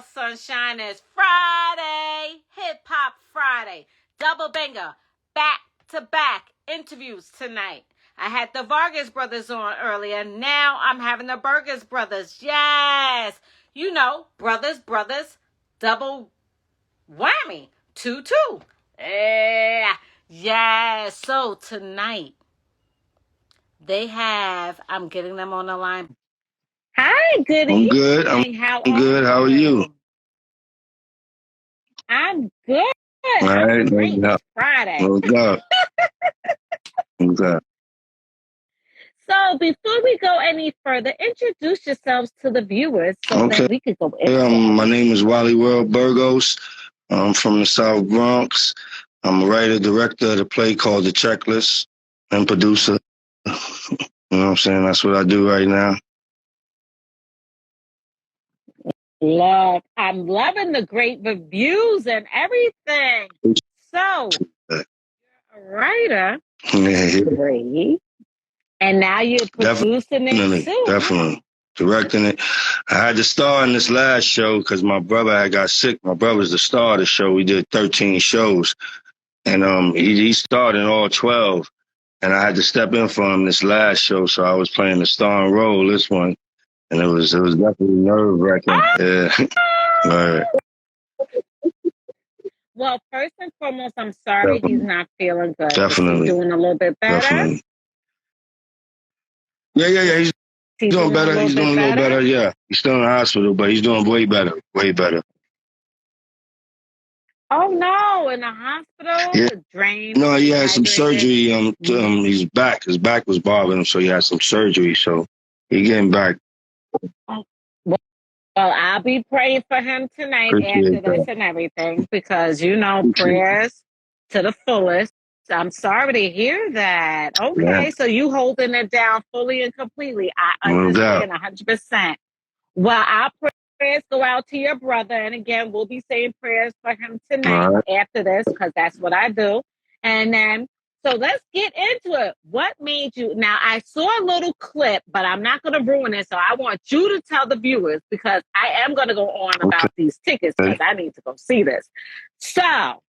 y'all, sunshine. It's Friday, Hip Hop Friday. Double banger, back to back interviews tonight. I had the Vargas brothers on earlier. Now I'm having the Burgos brothers. Yes. You know, brothers, double whammy. 2-2. Yeah. Yes. So tonight, I'm getting them on the line. Hi, good I'm evening. good. I'm good. How are you? I'm good. All right. Great. No, It's Friday. no doubt. No doubt. So before we go any further, introduce yourselves to the viewers so Okay. that we could go into My name is Wali Burgos. I'm from the South Bronx. I'm a writer, director of the play called The Checklist, and producer. You know what I'm saying? That's what I do right now. Love. I'm loving the great reviews and everything. So, you're a writer. Yeah, Great. And now you're producing it too. definitely. Directing it. I had to star in this last show because my brother had got sick. My brother's the star of the show. We did 13 shows. And he starred in all 12. And I had to step in for him this last show, so I was playing the starring role this one. And it was definitely nerve-wracking. Yeah. Right. Well, first and foremost, I'm sorry he's not feeling good. Definitely. Is he doing a little bit better? Definitely. Yeah. He's doing better. He's doing a little better. Yeah. He's still in the hospital, but he's doing way better. Way better. Oh no! In the hospital, Yeah. drained. No, he had some surgery. His back was bothering him, so he had some surgery. So he's getting back. Oh. Well, I'll be praying for him tonight after this and everything, because prayers to the fullest. I'm sorry to hear that. Okay, yeah. So you holding it down fully and completely. I understand 100%. Well, our prayers go out to your brother. And again, we'll be saying prayers for him tonight after this, because that's what I do. And then, so let's get into it. What made you, now I saw a little clip, but I'm not going to ruin it. So I want you to tell the viewers, because I am going to go on about these tickets, because I need to go see this. So,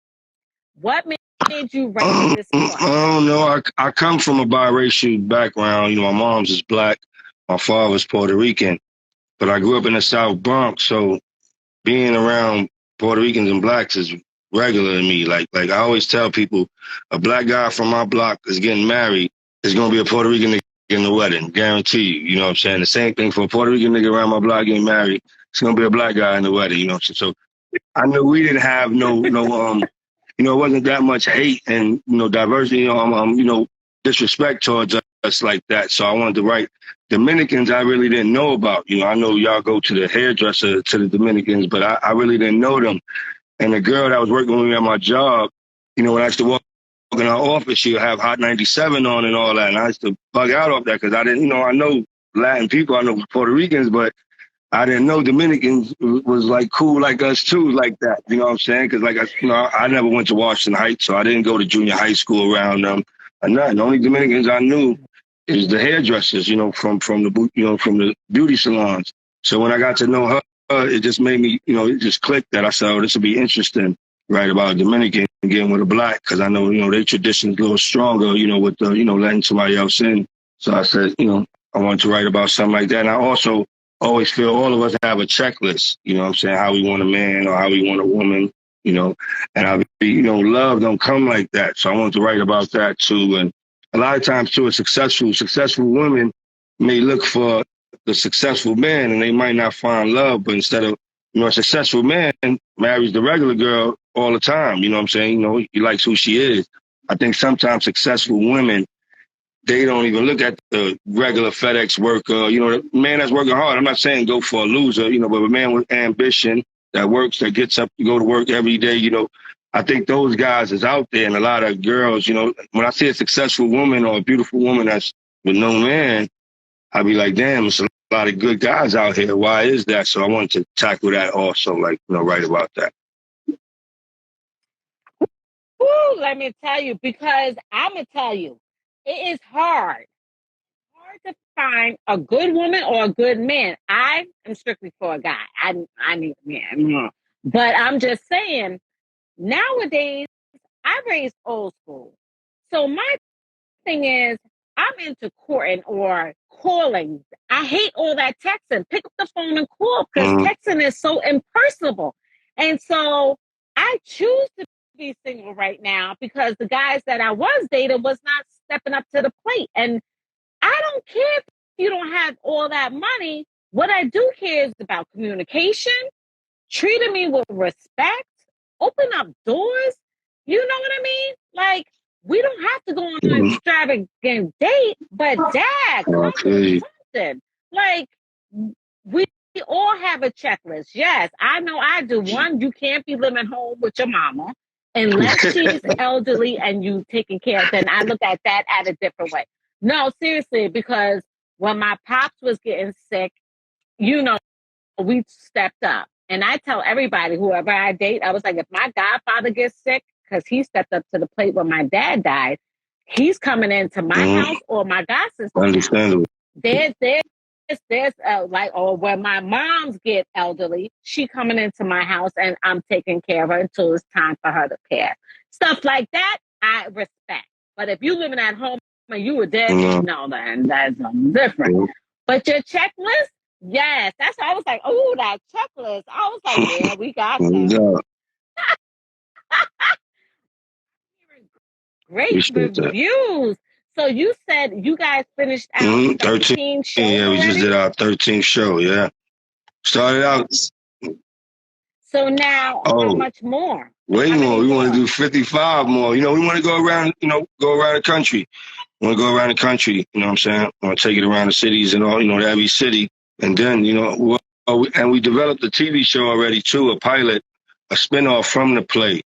what made you write this part? I don't know. I come from a biracial background. My mom's is black. My father's Puerto Rican. But I grew up in the South Bronx, so being around Puerto Ricans and blacks is regular to me. Like I always tell people, a black guy from my block is getting married, is going to be a Puerto Rican nigga in the wedding. Guarantee you. You know what I'm saying? The same thing for a Puerto Rican nigga around my block getting married. It's going to be a black guy in the wedding. You know what I'm saying? So I knew we didn't have no it wasn't that much hate and, diversity, disrespect towards us like that. So I wanted to write Dominicans I really didn't know about. I know y'all go to the hairdresser, to the Dominicans, but I really didn't know them. And the girl that was working with me at my job, when I used to walk in her office, she would have Hot 97 on and all that. And I used to bug out off that because I didn't, I know Latin people, I know Puerto Ricans, but I didn't know Dominicans was like cool like us too, like that. You know what I'm saying? Because I never went to Washington Heights, so I didn't go to junior high school around them or nothing. The only Dominicans I knew is the hairdressers, from the beauty salons. So when I got to know her, it just made me, it just clicked that I said, oh, this would be interesting, right, about a Dominican getting with a black, because I know, their tradition is a little stronger, with the, letting somebody else in. So I said, I wanted to write about something like that. And I also always feel all of us have a checklist, you know what I'm saying, how we want a man or how we want a woman, and love don't come like that. So I wanted to write about that too. And a lot of times too, successful women may look for the successful man and they might not find love, but instead of, a successful man marries the regular girl all the time, you know what I'm saying? He likes who she is. I think sometimes successful women, they don't even look at the regular FedEx worker, the man that's working hard. I'm not saying go for a loser, but a man with ambition that works, that gets up to go to work every day, I think those guys is out there. And a lot of girls, when I see a successful woman or a beautiful woman that's with no man, I be like, damn, there's a lot of good guys out here. Why is that? So I wanted to tackle that also, write about that. Ooh, let me tell you, because I'm going to tell you, it is hard hard to find a good woman or a good man. I am strictly for a guy. I need a man. But I'm just saying, nowadays, I raised old school. So my thing is, I'm into courting or calling. I hate all that texting. Pick up the phone and call because texting is so impersonal. And so I choose to be single right now because the guys that I was dating was not stepping up to the plate. And I don't care if you don't have all that money. What I do care is about communication, treating me with respect, open up doors. You know what I mean? Like, we don't have to go on an extravagant date, but dad, come with something. Like, we all have a checklist. Yes, I know I do. One, you can't be living home with your mama unless she's elderly and you taking care of. Then I look at that at a different way. No, seriously, because when my pops was getting sick, you know, we stepped up. And I tell everybody, whoever I date, I was like, if my godfather gets sick, because he stepped up to the plate when my dad died, he's coming into my house or my god sister's Understandable. house. There's like, or when my moms get elderly, she coming into my house and I'm taking care of her until it's time for her to care. Stuff like that, I respect. But if you living at home and you were dead, no, then that's different. But your checklist, yes, that's why I was like, oh, that checklist. I was like, yeah, we got that. Great reviews. So you said you guys finished out 13 shows. Yeah, we just did our 13th show. Yeah, started out. So now, how much more? Way more. We want to do 55 more. You know, we want to go around. You know, go around the country. We want to go around the country. You know what I'm saying? We want to take it around the cities and all. You know, every city, and then you know, and we developed a TV show already too, a pilot, a spinoff from the play.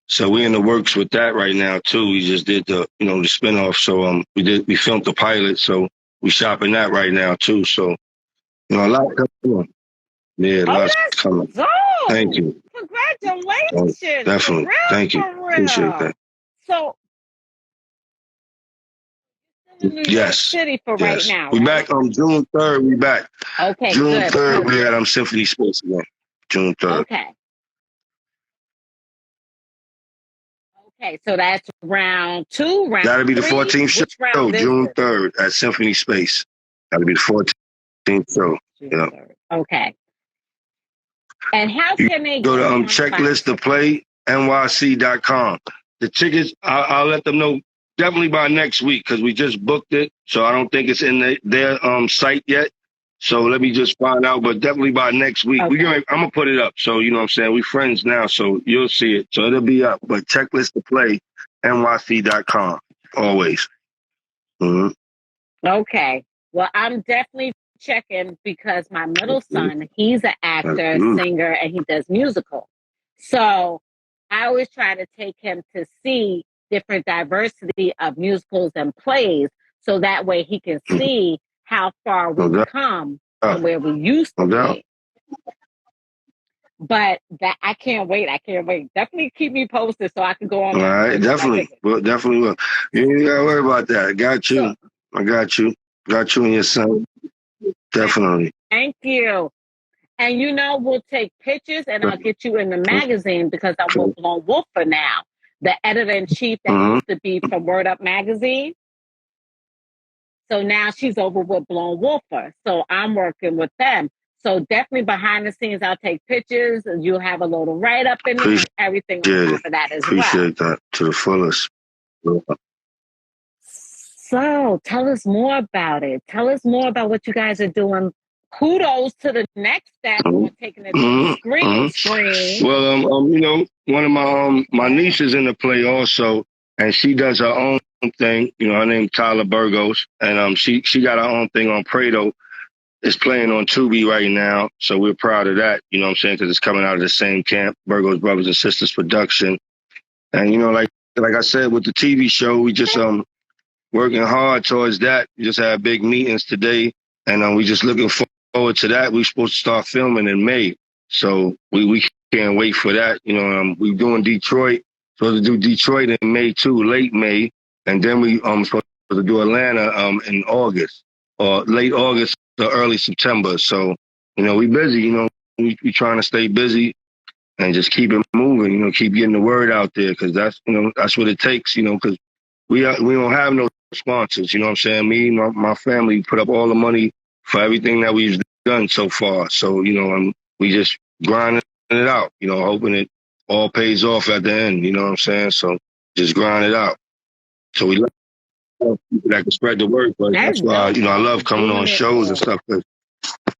So we're in the works with that right now too. We just did the spinoff. So we filmed the pilot. So we shopping that right now too. So a lot coming. Yeah, lots coming. Dope. Thank you. Congratulations. Definitely. For real, thank you. Appreciate that. So in New York City for right now. We back on June 3rd. We back. Okay. June 3rd. We at Symphony Sports again. June 3rd. Okay, so that's round 2, round That'll be the 14th show, June 3rd at Symphony Space. That'll be the 14th show. Yeah. Okay. And how can they go to checklist to play nyc.com. The tickets, I'll let them know definitely by next week because we just booked it. So I don't think it's in their site yet. So let me just find out, but definitely by next week. I'm going to put it up. So, you know what I'm saying? We're friends now, so you'll see it. So it'll be up. But checklist to play, nyc.com, always. Okay. Well, I'm definitely checking because my middle son, he's an actor, singer, and he does musical. So I always try to take him to see different diversity of musicals and plays so that way he can see how far we've come from where we used to be. But that I can't wait. Definitely keep me posted so I can go on. All right, definitely. Well, definitely will. You ain't gotta worry about that. I got you. I got you. Got you and your son. Definitely. Thank you. And we'll take pictures and I'll get you in the magazine because I'm with Blown Wolfer now. The editor-in-chief that used to be from Word Up magazine. So now she's over with Blown Wolfer. So I'm working with them. So definitely behind the scenes, I'll take pictures and you'll have a little write-up in there and everything on top of that as well. Appreciate that to the fullest. So tell us more about it. Tell us more about what you guys are doing. Kudos to the next step on taking it to the screen. Well, one of my nieces in the play also, and she does her own thing. Her name Tyler Burgos, and she got her own thing on Prado. It's playing on Tubi right now, so we're proud of that. You know what I'm saying? Because it's coming out of the same camp, Burgos Brothers and Sisters production. And like I said with the TV show, we just working hard towards that. We just had big meetings today, and we just looking forward to that. We're supposed to start filming in May, so we can't wait for that. We're doing Detroit. Supposed to do Detroit in May too, late May, and then we supposed to do Atlanta in August. or late August or early September. So, we busy, we trying to stay busy and just keep it moving, keep getting the word out there because that's what it takes, because we don't have no sponsors, you know what I'm saying? Me, my family put up all the money for everything that we've done so far. So, we just grinding it out, hoping it all pays off at the end, you know what I'm saying? So just grind it out. So we love people that can spread the word, but That's that's why, dope, I love man. coming on Doing it shows and all. stuff.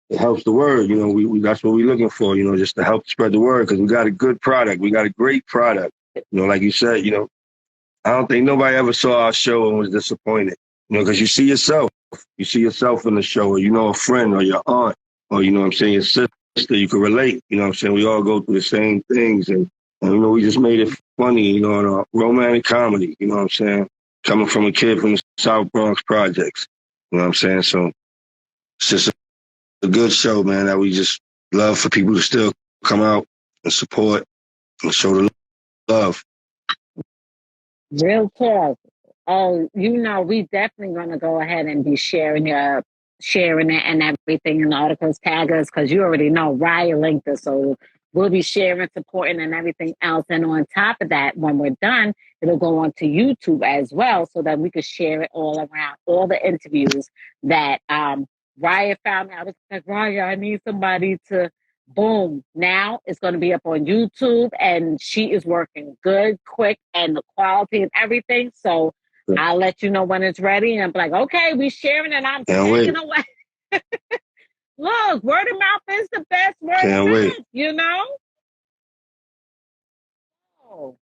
It helps the word. We that's what we're looking for. Just to help spread the word because we got a good product. We got a great product. Like you said, I don't think nobody ever saw our show and was disappointed. Because you see yourself. You see yourself in the show, or a friend, or your aunt, or what I'm saying, your sister. You can relate. You know what I'm saying? We all go through the same things, and we just made it funny. And a romantic comedy. You know what I'm saying? Coming from a kid from the South Bronx projects. You know what I'm saying? So it's just a good show, man, that we just love for people to still come out and support and show the love. Real talk. Oh, we definitely gonna go ahead and be sharing it and everything in the articles, tag us, because you already know Raya linked us, so we'll be sharing, supporting, and everything else. And on top of that, when we're done, it'll go on to YouTube as well, so that we could share it all around, all the interviews that Raya found me. I was like, Raya, I need somebody to boom. Now it's going to be up on YouTube and she is working good, quick, and the quality and everything. So I'll let you know when it's ready. And I'm like, okay, we sharing and I'm Can't tagging wait. away. Look, word of mouth is the best word of Can't wait. mouth. Oh,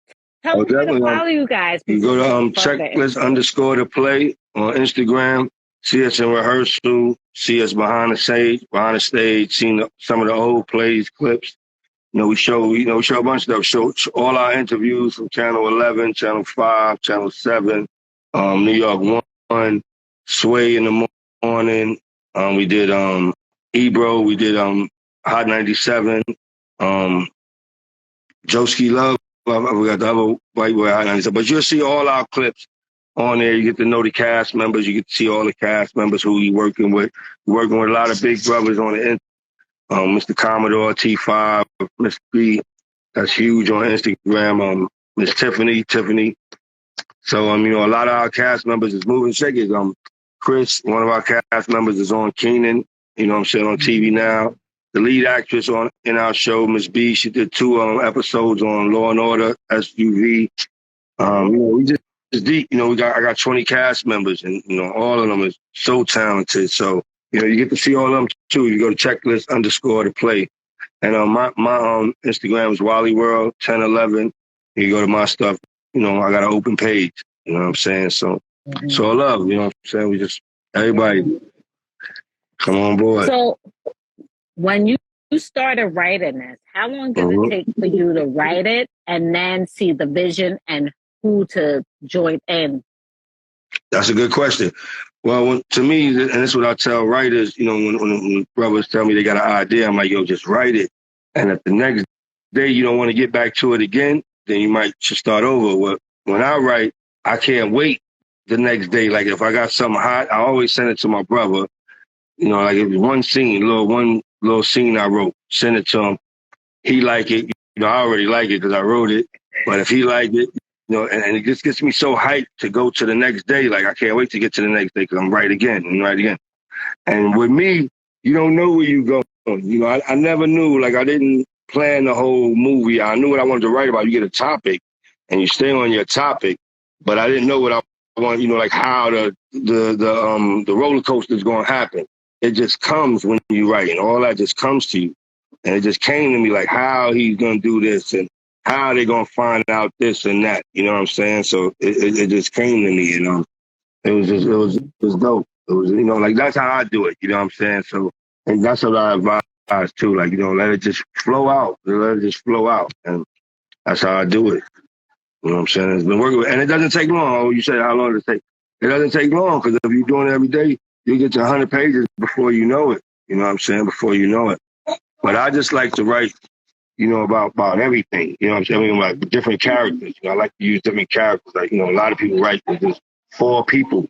tell Oh, them where to definitely. follow you guys You go before we get to further checklist into it. underscore to play on Instagram. See us in rehearsal. See us behind the stage, seeing some of the old plays, clips. We show a bunch of stuff. Show all our interviews from Channel 11, Channel 5, Channel 7, New York 1, Sway in the morning. We did Ebro. We did Hot 97. Um, Joski Love. I forgot the other white boy Hot 97. But you'll see all our clips on there. You get to know the cast members. You get to see all the cast members who we working with. We're working with a lot of big brothers on the Mr. Commodore T5, Miss B. That's huge on Instagram. Miss Tiffany. So, a lot of our cast members is moving shakers. Chris, one of our cast members is on Keenan, what I'm saying, on TV now. The lead actress in our show, Miss B, she did 2 episodes on Law and Order, SUV. We just deep. I got 20 cast members, and all of them is so talented. So, you get to see all of them too. You go to checklist underscore to play. And my Instagram is Wali World 1011. You go to my stuff. I got an open page. You know what I'm saying? So all love. You know what I'm saying? We just everybody come on board. So when you started writing this, how long did it take for you to write it and then see the vision and who to join in? That's a good question. Well, to me, and this is what I tell writers, when brothers tell me they got an idea, I'm like, yo, just write it. And if the next day you don't want to get back to it again, then you might just start over. When I write, I can't wait the next day. Like if I got something hot, I always send it to my brother. Like if one scene, one little scene I wrote, send it to him. He like it. I already like it because I wrote it. But if he liked it, and it just gets me so hyped to go to the next day. Like I can't wait to get to the next day because I'm right again and right again. And with me, you don't know where you go. I never knew. Like I didn't plan the whole movie. I knew what I wanted to write about. You get a topic, and you stay on your topic. But I didn't know what I want. Like how the roller coaster is going to happen. It just comes when you write, and all that just comes to you. And it just came to me like how he's going to do this and how they going to find out this and that. You know what I'm saying? So it just came to me, it was dope. It was, like that's how I do it. You know what I'm saying? So, and that's what I advise too. Like, let it just flow out. Let it just flow out. And that's how I do it. You know what I'm saying? It's been working, and it doesn't take long. Oh, you said how long does it take? It doesn't take long because if you're doing it every day, you get to 100 pages before you know it. You know what I'm saying? Before you know it. But I just like to write, about everything. You know what I'm saying? I mean, like different characters. I like to use different characters. Like, a lot of people write with just 4 people.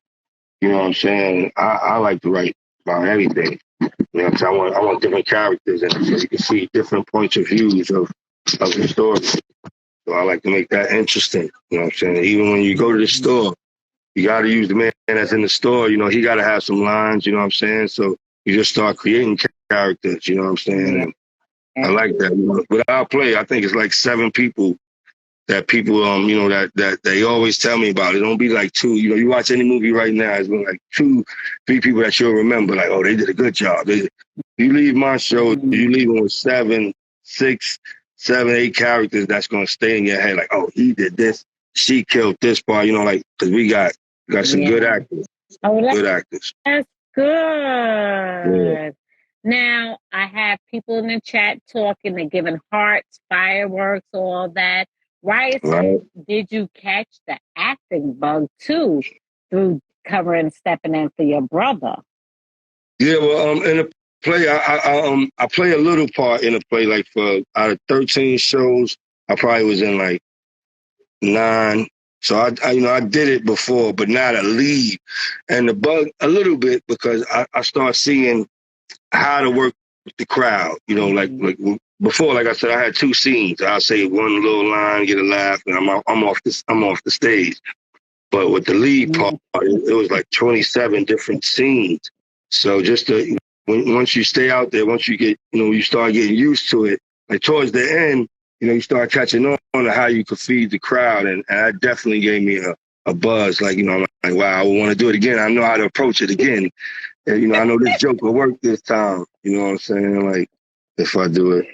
You know what I'm saying? I like to write about everything. You know what I'm saying? I want different characters and so you can see different points of views of the story. So I like to make that interesting. You know what I'm saying? Even when you go to the store, you got to use the man that's in the store. You know, he got to have some lines. You know what I'm saying? So you just start creating characters. You know what I'm saying? And I like that. You know, without play, I think it's like 7 people that people, you know, that they always tell me about. It don't be like 2. You know, you watch any movie right now, it's been like 2, 3 people that you'll remember. Like, oh, they did a good job. You leave my show, you leave them with 7, 6, 7, 8 characters that's gonna stay in your head. Like, oh, he did this, she killed this part. You know, like because we got some good actors. Oh, good actors. That's good. Yeah. Now, I have people in the chat talking and giving hearts, fireworks, all that. Riot said, did you catch the acting bug too through covering stepping in for your brother? Yeah, well, in a play, I play a little part in a play. Like out of 13 shows, I probably was in like 9. So I did it before, but not a lead. And the bug a little bit because I start seeing how to work with the crowd. You know, like before, like I said, I had 2 scenes. I'll say one little line, get a laugh, and I'm off the stage. But with the lead part, it was like 27 different scenes. So just once you stay out there, once you get, you start getting used to it, like towards the end, you start catching on to how you could feed the crowd. And that definitely gave me a buzz. Like, I'm like, wow, I want to do it again. I know how to approach it again. And, I know this joke will work this time. You know what I'm saying? Like, if I do it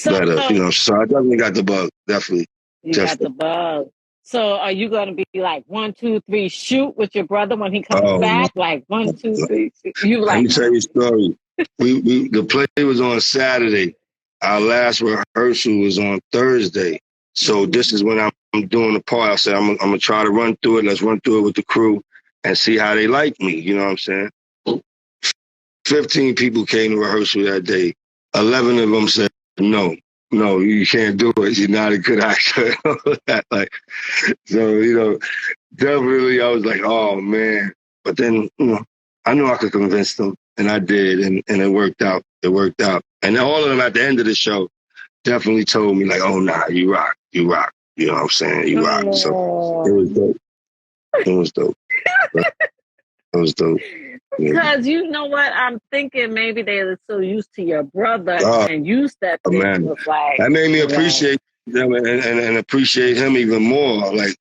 better, so I definitely got the bug. Definitely. Got the bug. So are you going to be like 1, 2, 3, shoot with your brother when he comes back? No. Like 1, 2, 3. You like? Let me tell you a story. The play was on Saturday. Our last rehearsal was on Thursday. So this is when I'm doing the part. I said I'm gonna try to run through it. Let's run through it with the crew and see how they like me. You know what I'm saying? 15 people came to rehearsal that day. 11 of them said no, you can't do it. You're not a good actor. Like, so definitely I was like, oh man. But then I knew I could convince them, and I did, and it worked out. It worked out. And all of them at the end of the show definitely told me like, oh nah, you rock. You know what I'm saying? You rock. So it was dope. It was dope. It was dope. Because you know what? I'm thinking maybe they were so used to your brother and you stepped in. Was like, that made me appreciate them and appreciate him even more. Like,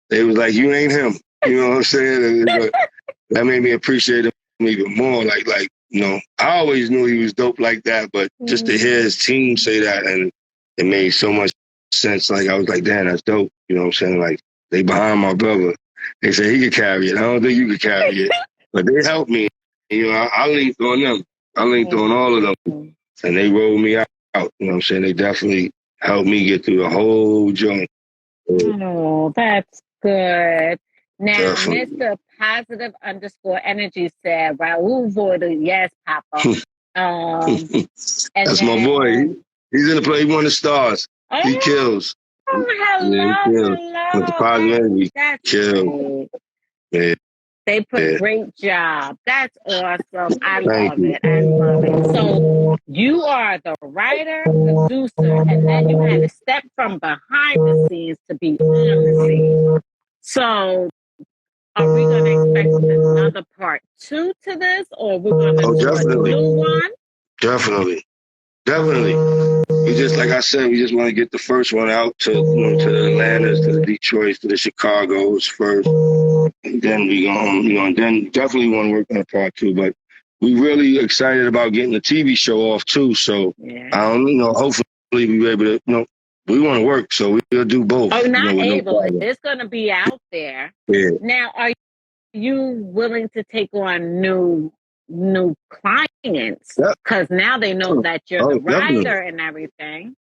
they was like, you ain't him. You know what I'm saying? That made me appreciate him even more. Like, I always knew he was dope like that, but just to hear his team say that, and it made so much sense. Like, I was like, damn, that's dope. You know what I'm saying? Like, they behind my brother. They say he could carry it. I don't think you could carry it. But they helped me. I linked on them. I linked on all of them. And they rolled me out. You know what I'm saying? They definitely helped me get through the whole joint. Oh, that's good. Now, definitely. Mr. Positive _energy said, Raul voted yes, Papa. That's my boy. He's in the play. He won the stars. He kills. Oh, hello. With the positive energy, kills. Yeah. They put a great job. That's awesome. I love it. So you are the writer, producer, and then you had to step from behind the scenes to be on the scene. So are we going to expect another part 2 to this, or we're going to do a new one? Definitely. We just, like I said, we just want to get the first one out to to the Atlantas, to the Detroits, to the Chicagos first. And then we and then definitely want to work on a part 2. But we really excited about getting the TV show off too. So hopefully we'll be able to, we want to work, so we'll do both. Oh, not able. It's going to be out there. Yeah. Now, are you willing to take on new clients? Because now they know that you're the writer definitely. And everything.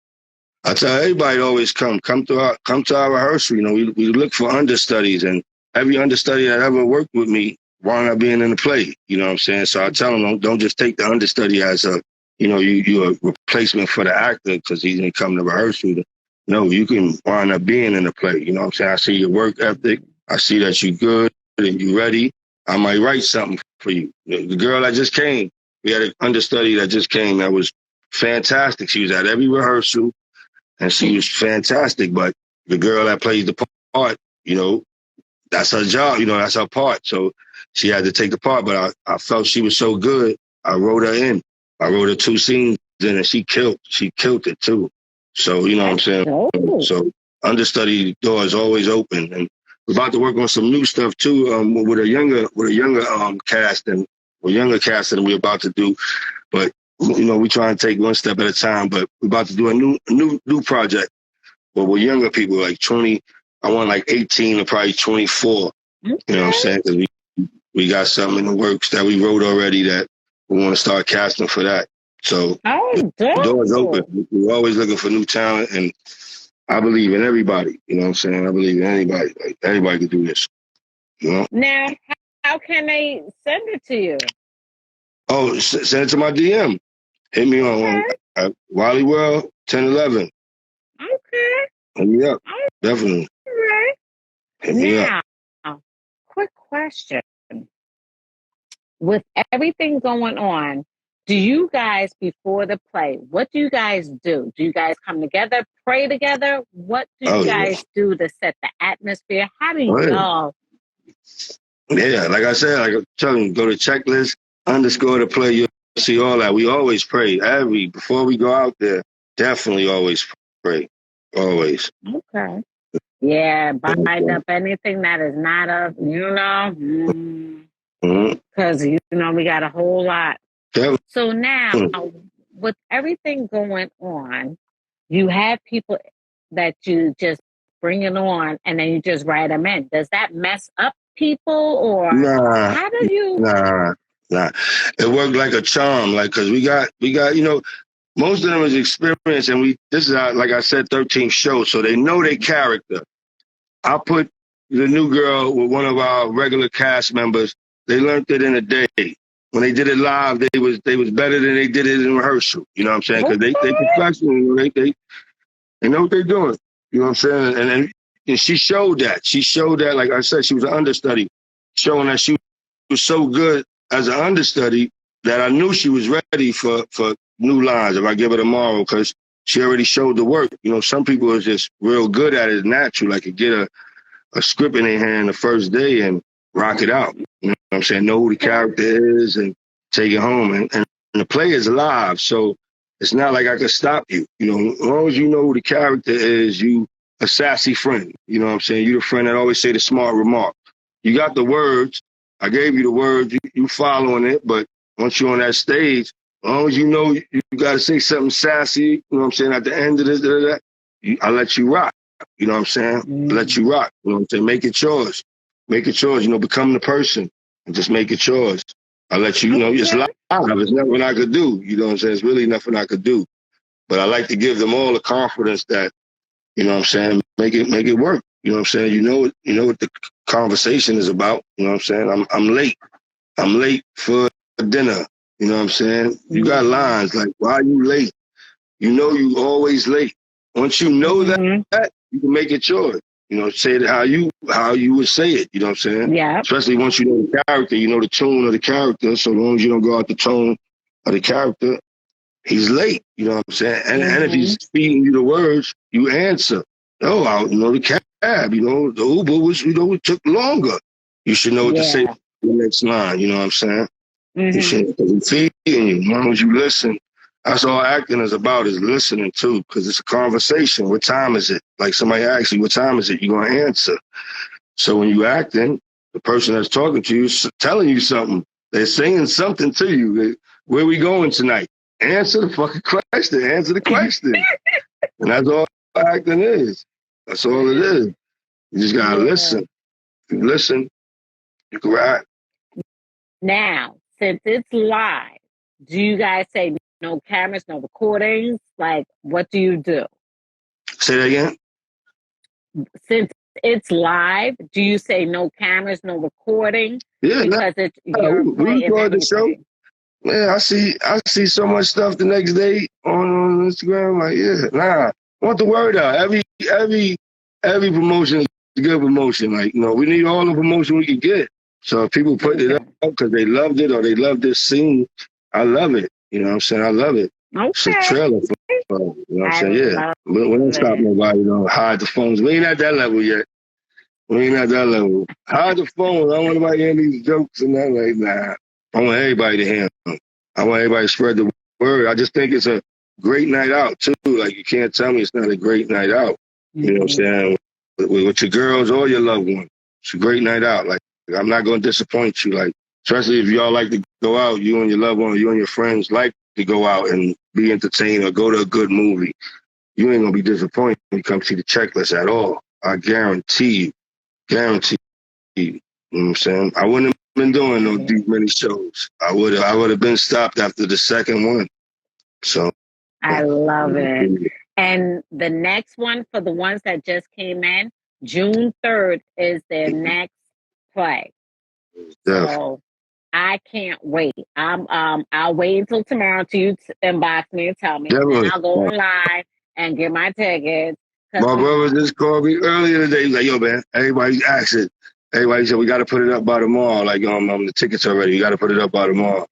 I tell everybody to always come to our rehearsal. We look for understudies, and every understudy that ever worked with me wound up being in the play. You know what I'm saying? So I tell them don't just take the understudy as a you a replacement for the actor because he didn't come to rehearsal. No, you can wind up being in the play. You know what I'm saying? I see your work ethic. I see that you're good. You ready? I might write something for you. The girl that just came, we had an understudy that just came that was fantastic. She was at every rehearsal and she was fantastic. But the girl that plays the part, you know, that's her job, you know, that's her part. So she had to take the part, but I felt she was so good. I wrote her in. I wrote her 2 scenes in and she killed it too. So, you know what I'm saying? So understudy door is always open. And we're about to work on some new stuff too, with a younger cast and younger cast than we're about to do. But you know, we try to take one step at a time, but we're about to do a new project. But with younger people, like 20, I want like 18 to probably 24. Okay. You know what I'm saying? Because we got something in the works that we wrote already that we want to start casting for that. So the door's open. We're always looking for new talent, and I believe in everybody. You know what I'm saying? I believe in anybody. Like, anybody can do this. You know? Now, how can they send it to you? Oh, send it to my DM. Hit me on Wali World 1011. Okay. Hit me up. Definitely. All right. Hit me up. Quick question. With everything going on, do you guys, before the play, what do you guys do? Do you guys come together, pray together? What do you guys do to set the atmosphere? How do y'all? Yeah, like I said, like I'm telling you, go to checklist _ the play. You'll see all that. We always pray. Before we go out there, definitely always pray. Always. Okay. Yeah, bind up anything that is not of, you know. Because, you know, we got a whole lot. Yep. So now, with everything going on, you have people that you just bring it on and then you just write them in. Does that mess up people or how do you? Nah. It worked like a charm, like, because we got, you know, most of them is experience, and this is our, like I said, 13th show, so they know their character. I put the new girl with one of our regular cast members. They learned it in a day. When they did it live, they was better than they did it in rehearsal. You know what I'm saying? Because they professional. You know, they know what they're doing. You know what I'm saying? And she showed that. She showed that, like I said, she was an understudy, showing that she was so good as an understudy that I knew she was ready for new lines if I give her tomorrow, because she already showed the work. You know, some people are just real good at it natural, like could get a script in their hand the first day and rock it out. You know what I'm saying? Know who the character is and take it home. And the play is live, so it's not like I could stop you. You know, as long as you know who the character is, you a sassy friend. You know what I'm saying? You the friend that always say the smart remark. You got the words. I gave you the words. You following it, but once you're on that stage, as long as you know you got to say something sassy, you know what I'm saying, at the end of this, I let you rock. You know what I'm saying? Let you rock. You know what I'm saying? Make it yours. Make it yours. You know, become the person and just make it yours. I let you, you know, it's live. There's nothing I could do. You know what I'm saying? It's really nothing I could do. But I like to give them all the confidence that, you know what I'm saying, make it work. You know what I'm saying? You know what the conversation is about. You know what I'm saying? I'm late. I'm late for dinner. You know what I'm saying? You got lines like, why are you late? You know you always late. Once you know that, you can make it yours. You know, say it how you would say it. You know what I'm saying? Yeah. Especially once you know the character, you know the tune of the character. So as long as you don't go out the tone of the character, he's late. You know what I'm saying? And if he's feeding you the words, you answer. Oh, I know the cab. You know the Uber was. You know it took longer. You should know what to say the next line. You know what I'm saying? You should feed you. As long as you listen. That's all acting is about, is listening too, because it's a conversation. What time is it? Like somebody asks you, what time is it? You're going to answer. So when you acting, the person that's talking to you is telling you something. They're saying something to you. Where we going tonight? Answer the fucking question. Answer the question. And that's all acting is. That's all it is. You just got to listen. If you listen, you can ride. Now, since it's live, do you guys say no cameras, no recordings? Like, what do you do? Say that again? Since it's live, do you say no cameras, no recording? Yeah, because we record the show. Yeah, I see so much stuff the next day on Instagram. Like, yeah, I want the word out. Every promotion is good promotion. Like, we need all the promotion we can get. So if people put it up because they loved it or they love this scene, I love it. You know what I'm saying? I love it. Okay. It's a trailer for you know what I'm saying? Yeah. We don't stop it. nobody, hide the phones. We ain't at that level yet. We ain't at that level. Hide the phone. I don't want nobody hearing these jokes and that. Like, nah. I want everybody to hear them. I want everybody to spread the word. I just think it's a great night out, too. Like, you can't tell me it's not a great night out. You know what I'm saying? With your girls or your loved one. It's a great night out. Like, I'm not going to disappoint you. Like, especially if y'all like to go out, you and your loved one, you and your friends like to go out and be entertained or go to a good movie. You ain't going to be disappointed when you come see the checklist at all. I guarantee you. Guarantee you. You know what I'm saying? I wouldn't have been doing no deep many shows. I would have been stopped after the second one. So I love it. And the next one for the ones that just came in, June 3rd is their next play. So I can't wait. I'll wait until tomorrow till you inbox me and tell me. And then I'll go online and get my tickets. My brother just called me earlier today. He's like, yo, man, everybody's asking. Everybody said we got to put it up by tomorrow. Like, the tickets already. You got to put it up by tomorrow.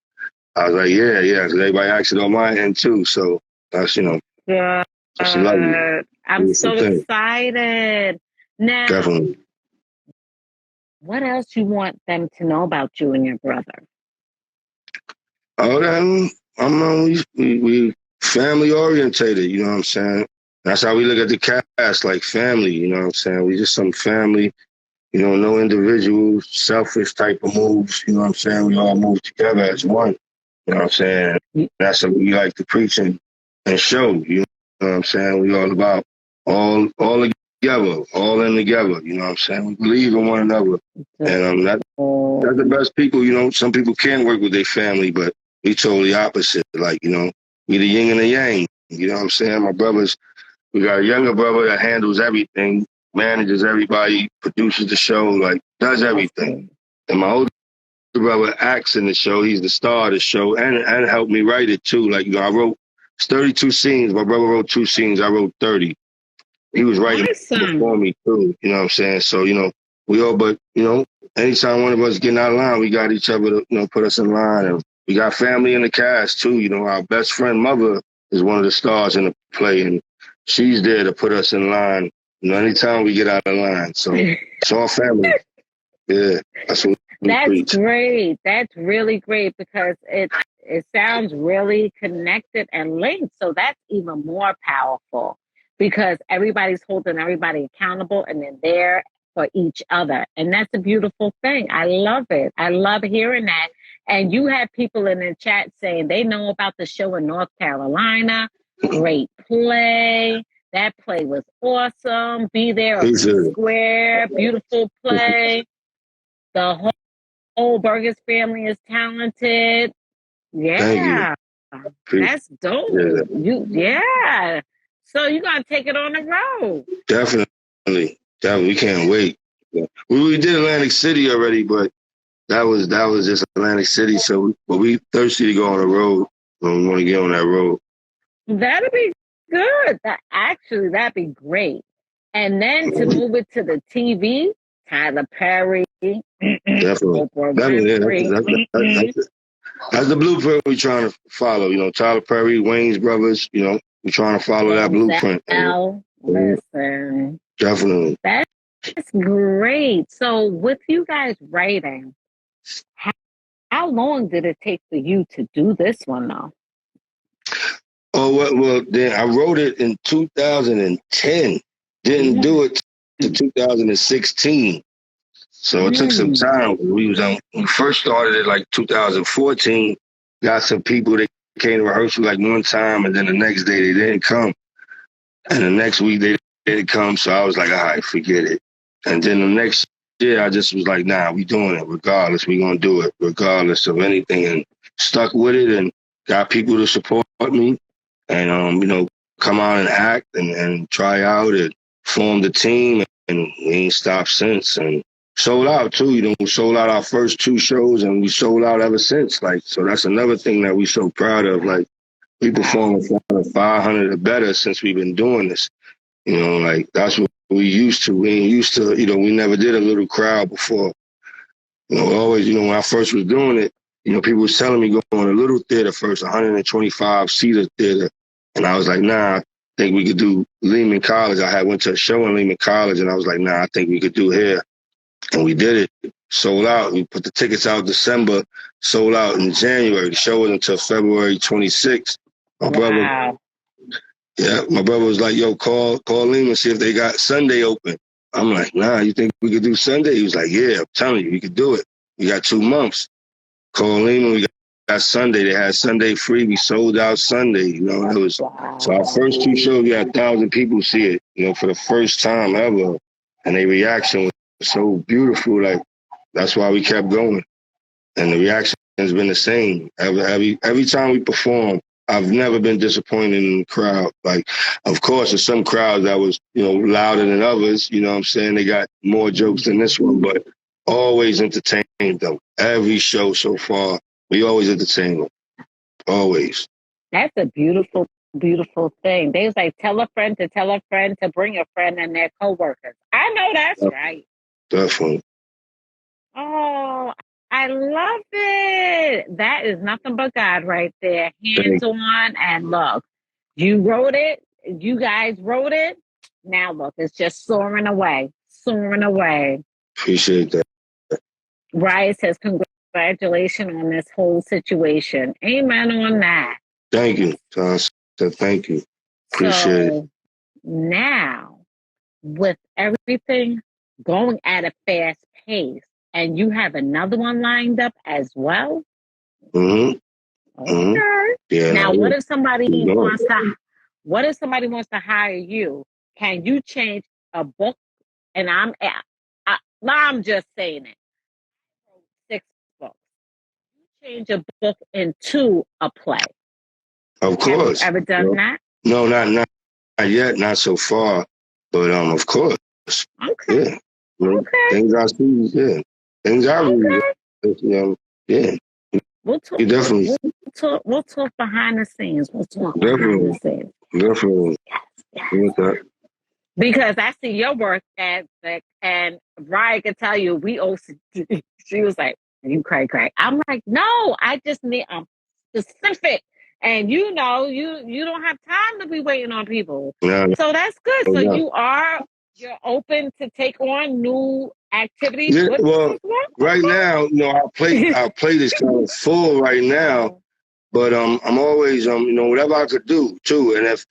I was like, yeah. Because everybody asked it on my end too. So that's, yeah. That's lovely. I'm so excited. Now, definitely. What else you want them to know about you and your brother? Oh, then we family orientated. You know what I'm saying? That's how we look at the cast, like family. You know what I'm saying? We just some family. No individual, selfish type of moves. You know what I'm saying? We all move together as one. You know what I'm saying? That's what we like to preach and show. You know what I'm saying? We all about all together, all in together. You know what I'm saying? We believe in one another. And that's the best people. Some people can work with their family, but we totally opposite. Like, we the yin and the yang. You know what I'm saying? My brothers, we got a younger brother that handles everything, manages everybody, produces the show, like does everything. And my older brother acts in the show. He's the star of the show and helped me write it too. Like, I wrote 32 scenes. My brother wrote 2 scenes. I wrote 30. He was writing before me too. You know what I'm saying? So, we all, but, anytime one of us getting out of line, we got each other to, put us in line. And we got family in the cast too. Our best friend mother is one of the stars in the play, and she's there to put us in line, anytime we get out of line. So it's all family. Yeah, that's what we preach. Great. That's really great because it sounds really connected and linked. So that's even more powerful because everybody's holding everybody accountable and they're there for each other. And that's a beautiful thing. I love it. I love hearing that. And you have people in the chat saying they know about the show in North Carolina. Great play. That play was awesome. Be there or be square. Beautiful play. The whole Burgos family is talented. Yeah. That's dope. Yeah. So you're going to take it on the road. Definitely. We can't wait. We did Atlantic City already, but that was just Atlantic City. So we thirsty to go on the road. We want to get on that road. That'd be good. That'd be great. And then to move it to the TV, Tyler Perry. Definitely. That's the blueprint we're trying to follow. Tyler Perry, Wayne's brothers, we're trying to follow that blueprint. Listen. Definitely. That's great. So with you guys writing, how long did it take for you to do this one though? Oh, well, then I wrote it in 2010. Didn't do it to 2016. So it took some time. We first started it like 2014. Got some people that came to rehearsal like one time, and then the next day they didn't come. And the next week they didn't come, so I was like, all right, forget it. And then the next year I just was like, nah, we doing it regardless. We gonna do it regardless of anything, and stuck with it and got people to support me and come out and act and try out and form the team, and we ain't stopped since. And sold out too, we sold out our first 2 shows and we sold out ever since. Like, so that's another thing that we so proud of. Like, we performed in front of 500 or better since we've been doing this. You know, like that's what we used to. We ain't used to, we never did a little crowd before. Always, when I first was doing it, people was telling me go on a little theater first, 125-seater theater. And I was like, nah, I think we could do Lehman College. I had went to a show in Lehman College, and I was like, nah, I think we could do here. And we did it. Sold out. We put the tickets out December, sold out in January. The show was until February 26th. My brother was like, yo, call Lehman, see if they got Sunday open. I'm like, nah, you think we could do Sunday? He was like, yeah, I'm telling you, we could do it. We got 2 months. Call Lehman, we got Sunday. They had Sunday free. We sold out Sunday. It was so our first 2 shows, we had 1,000 people see it, for the first time ever. And their reaction was so beautiful. Like, that's why we kept going. And the reaction has been the same. Every time we perform, I've never been disappointed in the crowd. Like, of course, there's some crowds that was, louder than others. You know what I'm saying? They got more jokes than this one, but always entertained them. Every show so far, we always entertain them. Always. That's a beautiful, beautiful thing. They was like, tell a friend to bring a friend and their coworkers. I know that's right. Definitely. Oh, I love it. That is nothing but God right there. Hands on, and look, you wrote it. You guys wrote it. Now look, it's just soaring away. Appreciate that. Right, says congratulations on this whole situation. Amen on that. Thank you. Thank you. Appreciate it. Now, with everything going at a fast pace, and you have another one lined up as well? Mm-hmm. Okay. Mm-hmm. Yeah, now, what if somebody wants to hire you? Can you change a book? And I'm just saying it. 6 books. You change a book into a play. Of course. Have you ever done that? No, not yet, not so far. But of course. Okay. Yeah. Okay. Things I see, yeah. Things I read. Yeah. We'll talk. We'll talk behind the scenes. Definitely. Yes. Because I see your work ethic, and Ryan can tell you we OCD. She was like, "You cray." I'm like, "No, I just need specific." And you don't have time to be waiting on people. Yeah. So that's good. So you're open to take on new activities. Yeah, well, right now, our plate is kind of full right now. But I'm always whatever I could do too. And if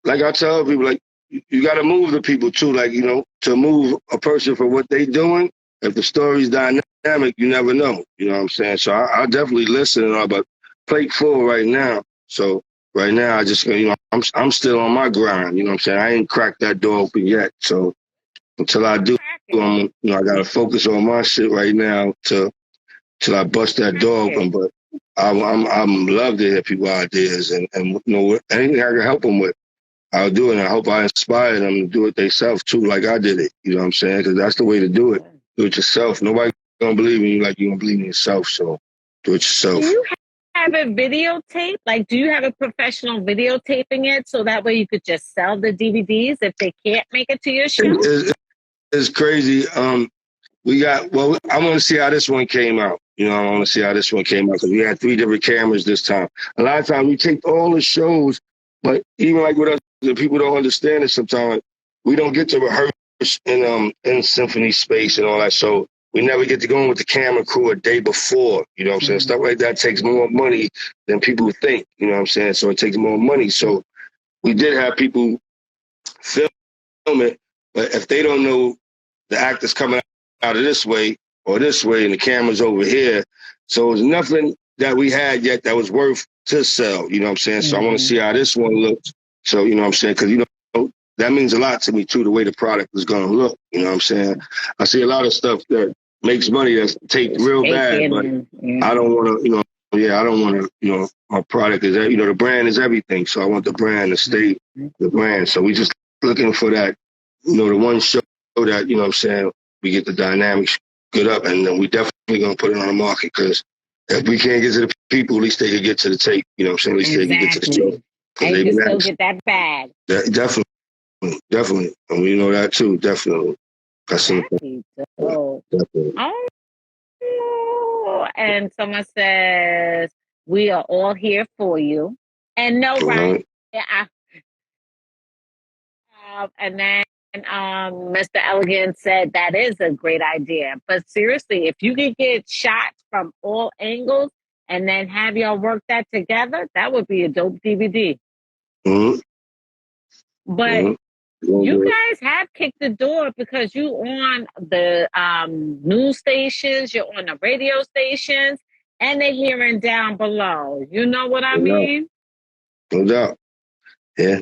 like I tell people, like you got to move the people too. Like to move a person for what they doing. If the story's dynamic, you never know. You know what I'm saying? So I definitely listen and all, but plate full right now. So right now I just I'm still on my grind. You know what I'm saying? I ain't cracked that door open yet. So until I do, I got to focus on my shit right now till I bust that door open. But I'm love to hear people ideas and anything I can help them with, I'll do it. And I hope I inspire them to do it themselves too, like I did it. You know what I'm saying? Because that's the way to do it. Do it yourself. Nobody gonna believe in you like you gonna believe in yourself. So do it yourself. Do you have a videotape? Like, do you have a professional videotaping it so that way you could just sell the DVDs if they can't make it to your show? It's crazy. I want to see how this one came out. I want to see how this one came out because we had 3 different cameras this time. A lot of times we take all the shows, but even like with us, the people don't understand it sometimes. We don't get to rehearse in symphony space and all that. So we never get to go in with the camera crew a day before. You know what I'm saying? Stuff like that takes more money than people think. You know what I'm saying? So it takes more money. So we did have people film it, but if they don't know the actor's coming out of this way or this way and the camera's over here, so it's nothing that we had yet that was worth to sell. You know what I'm saying? So I want to see how this one looks. So, you know what I'm saying? Because, that means a lot to me, too, the way the product is going to look. You know what I'm saying? I see a lot of stuff that makes money that's taped real bad, but I don't want to, I don't want to, my product is, the brand is everything. So I want the brand to stay the brand. So we just looking for that, the one show that, you know what I'm saying, we get the dynamics good up, and then we definitely going to put it on the market because if we can't get to the people, at least they can get to the tape. You know what I'm saying? At least they can get to the show. And you can still get that bag. Definitely. Definitely. And we know that too, definitely. That's That'd something. be Yeah, dope. definitely. Oh, and someone says, we are all here for you. And no, right. Right. And then Mr. Elegant said that is a great idea. But seriously, if you could get shots from all angles and then have y'all work that together, that would be a dope DVD. Mm-hmm. But Mm-hmm. you guys have kicked the door because you on the news stations, you're on the radio stations, and they're hearing down below. You know what I No doubt. mean? No doubt. Yeah.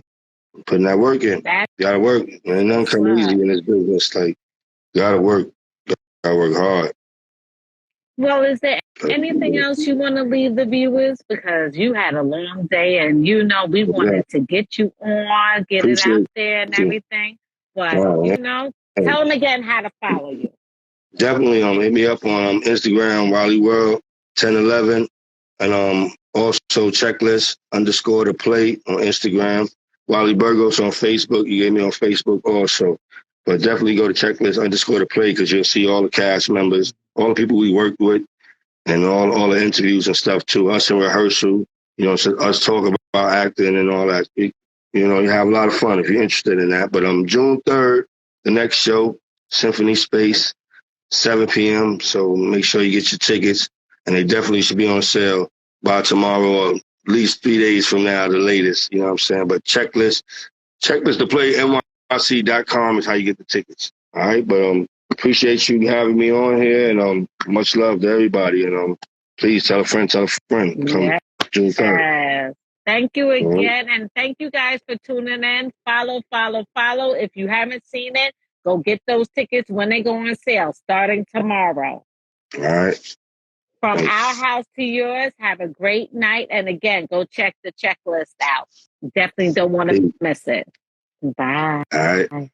Putting that work in. That's Gotta work. Man, nothing what's come easy up. in this business. Like, gotta work. Gotta work hard. Well, is there anything else you want to leave the viewers? Because you had a long day and you know we Yeah. wanted to get you on, get it out Appreciate there and you. everything. But, Wow, you yeah. know, tell them again how to follow you. Definitely hit me up on Instagram, Wali World 1011. And also checklist underscore the play on Instagram. Wally Burgos on Facebook. You gave me on Facebook also. But definitely go to checklist underscore the play because you'll see all the cast members, all the people we worked with, and all the interviews and stuff too. Us in rehearsal, so us talk about acting and all that. You have a lot of fun if you're interested in that. But June 3rd, the next show, Symphony Space, 7 p.m. So make sure you get your tickets, and they definitely should be on sale by tomorrow or at least 3 days from now, the latest. You know what I'm saying? But checklist to play nyc.com is how you get the tickets. All right, but appreciate you having me on here, and much love to everybody, and please tell a friend, come June 3rd. Thank you All right. again. And thank you guys for tuning in. Follow, follow, follow. If you haven't seen it, go get those tickets when they go on sale starting tomorrow. All right. From Thanks. our house to yours, have a great night. And again, go check the checklist out. Definitely don't want to miss it. Bye. All right.